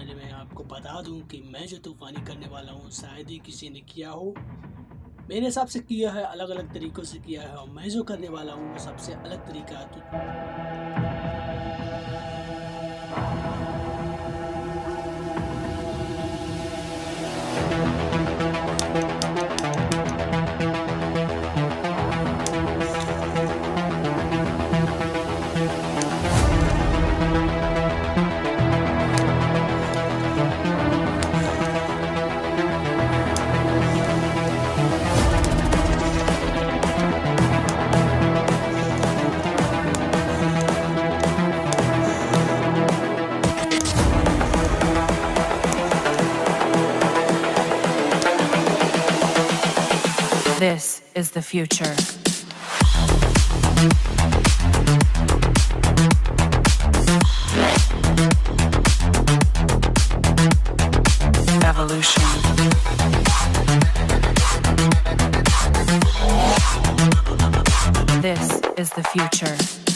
पहले मैं आपको बता दूं कि मैं जो तूफ़ानी करने वाला हूँ शायद ही किसी ने किया हो। मेरे हिसाब से किया है, अलग अलग तरीक़ों से किया है, और मैं जो करने वाला हूँ वो सबसे अलग तरीका है। This is the future. Evolution. This is the future.